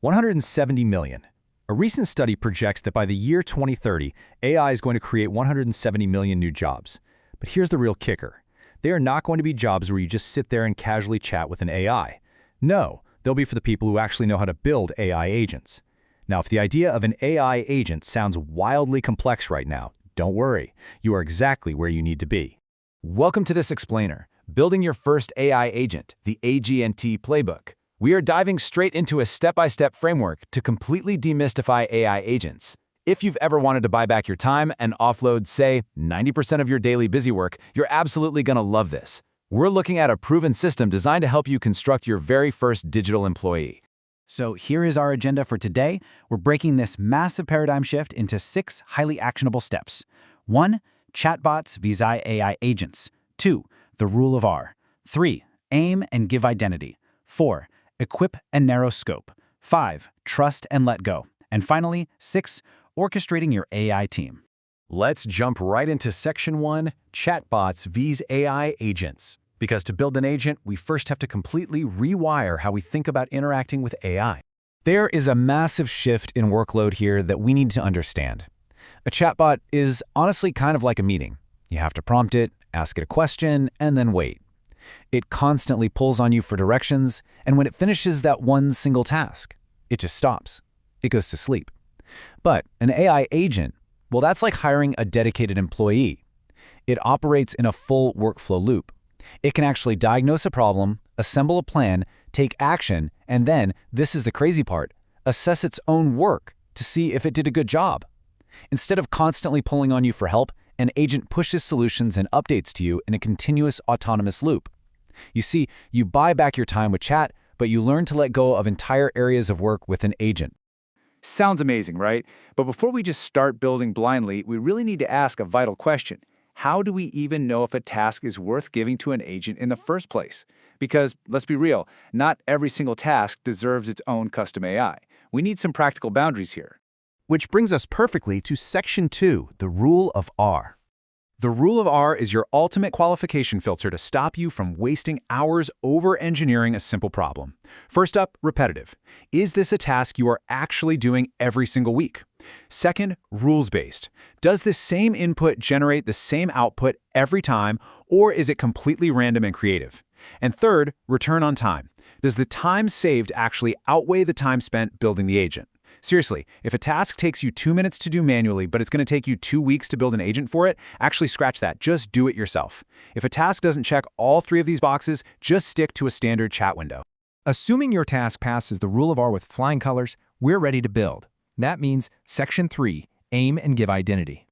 170 million. A recent study projects that by the year 2030, AI is going to create 170 million new jobs. But here's the real kicker. They are not going to be jobs where you just sit there and casually chat with an AI. No, they'll be for the people who actually know how to build AI agents. Now, if the idea of an AI agent sounds wildly complex right now, don't worry. You are exactly where you need to be. Welcome to this explainer, building your first AI agent, the A.G.E.N.T playbook. We are diving straight into a step-by-step framework to completely demystify AI agents. If you've ever wanted to buy back your time and offload, say, 90% of your daily busy work, you're absolutely gonna love this. We're looking at a proven system designed to help you construct your very first digital employee. So here is our agenda for today. We're breaking this massive paradigm shift into 6 highly actionable steps. 1. Chatbots vis-a-vis AI agents. 2. The rule of R. 3. Aim and give identity. 4. Equip and narrow scope. 5. Trust and let go. And finally, 6. Orchestrating your AI team. Let's jump right into Section 1, Chatbots vs. AI agents. Because to build an agent, we first have to completely rewire how we think about interacting with AI. There is a massive shift in workload here that we need to understand. A chatbot is honestly kind of like a meeting. You have to prompt it, ask it a question, and then wait. It constantly pulls on you for directions, and when it finishes that one single task, it just stops. It goes to sleep. But an AI agent, well, that's like hiring a dedicated employee. It operates in a full workflow loop. It can actually diagnose a problem, assemble a plan, take action, and then, this is the crazy part, assess its own work to see if it did a good job. Instead of constantly pulling on you for help, an agent pushes solutions and updates to you in a continuous autonomous loop. You see, you buy back your time with chat, but you learn to let go of entire areas of work with an agent. Sounds amazing, right? But before we just start building blindly, we really need to ask a vital question. How do we even know if a task is worth giving to an agent in the first place? Because, let's be real, not every single task deserves its own custom AI. We need some practical boundaries here. Which brings us perfectly to Section 2, the rule of R. The rule of R is your ultimate qualification filter to stop you from wasting hours over-engineering a simple problem. First up, repetitive. Is this a task you are actually doing every single week? Second, rules-based. Does this same input generate the same output every time, or is it completely random and creative? And third, return on time. Does the time saved actually outweigh the time spent building the agent? Seriously, if a task takes you 2 minutes to do manually, but it's going to take you 2 weeks to build an agent for it, actually scratch that. Just do it yourself. If a task doesn't check all 3 of these boxes, just stick to a standard chat window. Assuming your task passes the rule of R with flying colors, we're ready to build. That means Section 3, Aim and Give Identity.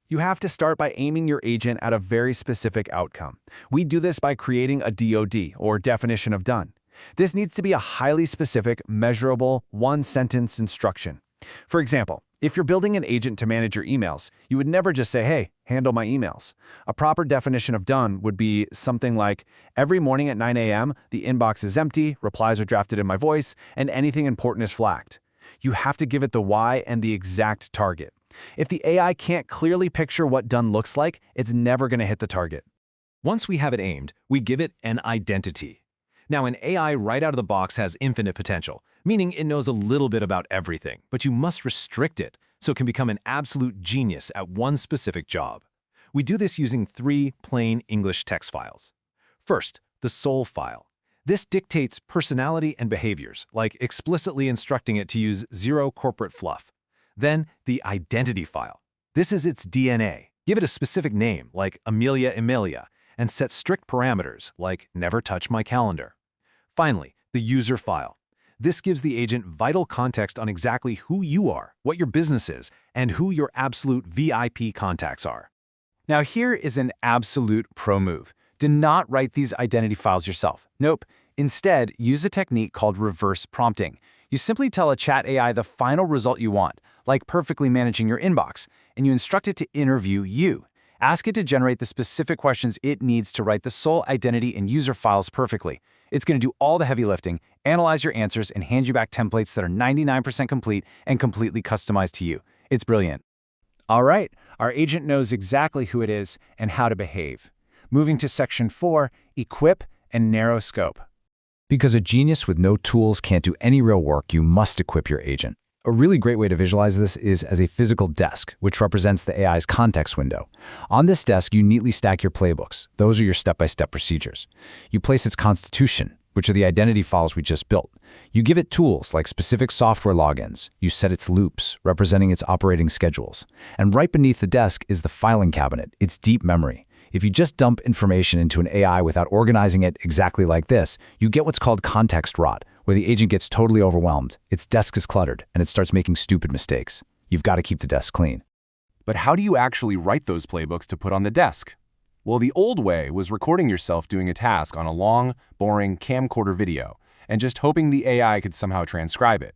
You have to start by aiming your agent at a very specific outcome. We do this by creating a DOD, or definition of done. This needs to be a highly specific, measurable, one-sentence instruction. For example, if you're building an agent to manage your emails, you would never just say, hey, handle my emails. A proper definition of done would be something like, every morning at 9 a.m., the inbox is empty, replies are drafted in my voice, and anything important is flagged. You have to give it the why and the exact target. If the AI can't clearly picture what done looks like, it's never going to hit the target. Once we have it aimed, we give it an identity. Now, an AI right out of the box has infinite potential, meaning it knows a little bit about everything, but you must restrict it so it can become an absolute genius at one specific job. We do this using 3 plain English text files. First, the soul file. This dictates personality and behaviors, like explicitly instructing it to use 0 corporate fluff. Then, the identity file. This is its DNA. Give it a specific name, like Amelia Emilia, and set strict parameters, like never touch my calendar. Finally, the user file. This gives the agent vital context on exactly who you are, what your business is, and who your absolute VIP contacts are. Now here is an absolute pro move. Do not write these identity files yourself. Nope. Instead, use a technique called reverse prompting. You simply tell a chat AI the final result you want, like perfectly managing your inbox, and you instruct it to interview you. Ask it to generate the specific questions it needs to write the soul identity and user files perfectly. It's going to do all the heavy lifting, analyze your answers, and hand you back templates that are 99% complete and completely customized to you. It's brilliant. All right, our agent knows exactly who it is and how to behave. Moving to Section 4, Equip and narrow scope. Because a genius with no tools can't do any real work, you must equip your agent. A really great way to visualize this is as a physical desk, which represents the AI's context window. On this desk, you neatly stack your playbooks. Those are your step-by-step procedures. You place its constitution, which are the identity files we just built. You give it tools like specific software logins. You set its loops, representing its operating schedules. And right beneath the desk is the filing cabinet, its deep memory. If you just dump information into an AI without organizing it exactly like this, you get what's called context rot, where the agent gets totally overwhelmed, its desk is cluttered, and it starts making stupid mistakes. You've got to keep the desk clean. But how do you actually write those playbooks to put on the desk? Well, the old way was recording yourself doing a task on a long, boring camcorder video and just hoping the AI could somehow transcribe it.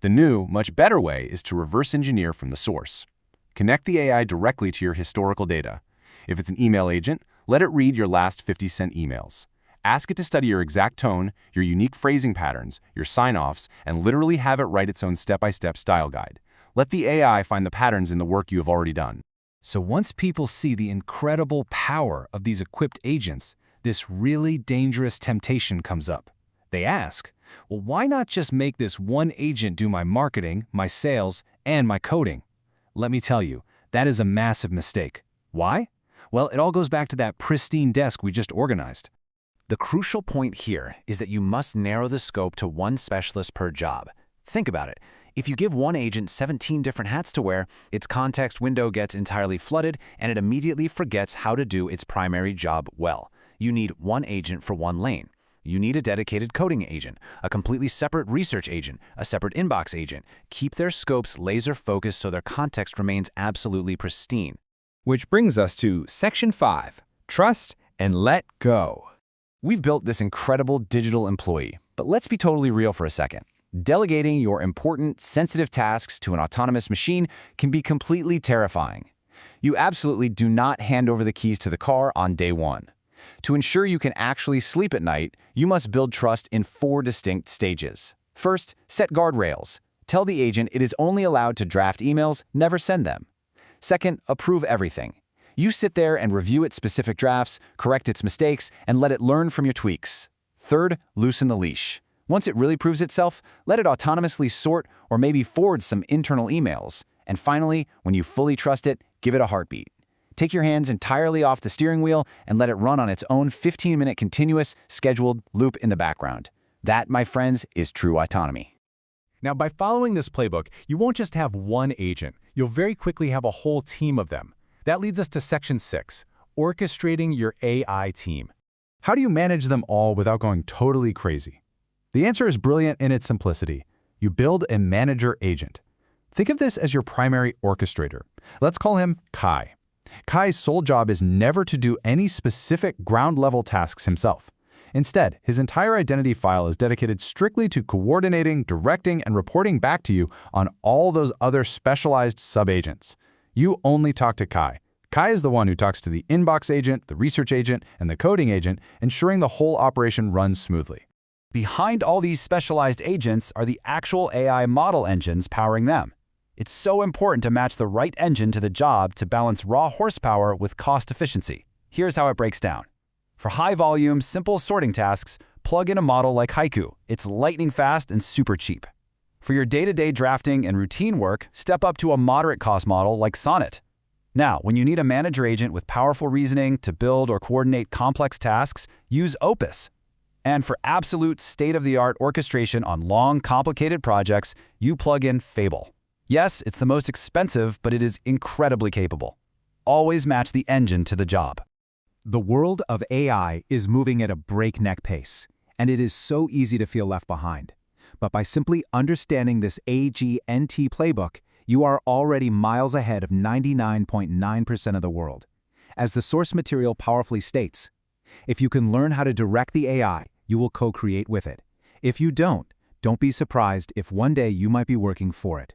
The new, much better way is to reverse engineer from the source. Connect the AI directly to your historical data. If it's an email agent, let it read your last 50-cent emails. Ask it to study your exact tone, your unique phrasing patterns, your sign-offs, and literally have it write its own step-by-step style guide. Let the AI find the patterns in the work you have already done. So once people see the incredible power of these equipped agents, this really dangerous temptation comes up. They ask, well, why not just make this one agent do my marketing, my sales, and my coding? Let me tell you, that is a massive mistake. Why? Well, it all goes back to that pristine desk we just organized. The crucial point here is that you must narrow the scope to one specialist per job. Think about it. If you give one agent 17 different hats to wear, its context window gets entirely flooded and it immediately forgets how to do its primary job well. You need one agent for one lane. You need a dedicated coding agent, a completely separate research agent, a separate inbox agent. Keep their scopes laser focused so their context remains absolutely pristine. Which brings us to Section 5, Trust and Let Go. We've built this incredible digital employee, but let's be totally real for a second. Delegating your important, sensitive tasks to an autonomous machine can be completely terrifying. You absolutely do not hand over the keys to the car on day one. To ensure you can actually sleep at night, you must build trust in 4 distinct stages. First, set guardrails. Tell the agent it is only allowed to draft emails, never send them. Second, approve everything. You sit there and review its specific drafts, correct its mistakes, and let it learn from your tweaks. Third, loosen the leash. Once it really proves itself, let it autonomously sort or maybe forward some internal emails. And finally, when you fully trust it, give it a heartbeat. Take your hands entirely off the steering wheel and let it run on its own 15-minute continuous, scheduled loop in the background. That, my friends, is true autonomy. Now, by following this playbook, you won't just have one agent. You'll very quickly have a whole team of them. That leads us to Section 6, orchestrating your AI team. How do you manage them all without going totally crazy? The answer is brilliant in its simplicity. You build a manager agent. Think of this as your primary orchestrator. Let's call him Kai. Kai's sole job is never to do any specific ground-level tasks himself. Instead, his entire identity file is dedicated strictly to coordinating, directing, and reporting back to you on all those other specialized sub-agents. You only talk to Kai. Kai is the one who talks to the inbox agent, the research agent, and the coding agent, ensuring the whole operation runs smoothly. Behind all these specialized agents are the actual AI model engines powering them. It's so important to match the right engine to the job to balance raw horsepower with cost efficiency. Here's how it breaks down. For high-volume, simple sorting tasks, plug in a model like Haiku. It's lightning fast and super cheap. For your day-to-day drafting and routine work, step up to a moderate-cost model like Sonnet. Now, when you need a manager agent with powerful reasoning to build or coordinate complex tasks, use Opus. And for absolute state-of-the-art orchestration on long, complicated projects, you plug in Fable. Yes, it's the most expensive, but it is incredibly capable. Always match the engine to the job. The world of AI is moving at a breakneck pace, and it is so easy to feel left behind. But by simply understanding this A.G.E.N.T playbook, you are already miles ahead of 99.9% of the world. As the source material powerfully states, if you can learn how to direct the AI, you will co-create with it. If you don't be surprised if one day you might be working for it.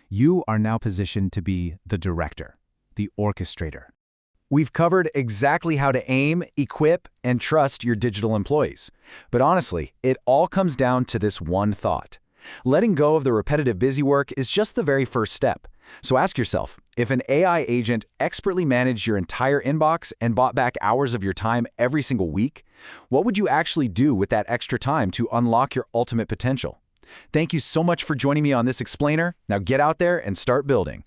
You are now positioned to be the director, the orchestrator. We've covered exactly how to aim, equip, and trust your digital employees. But honestly, it all comes down to this one thought. Letting go of the repetitive busy work is just the very first step. So ask yourself, if an AI agent expertly managed your entire inbox and bought back hours of your time every single week, what would you actually do with that extra time to unlock your ultimate potential? Thank you so much for joining me on this explainer. Now get out there and start building.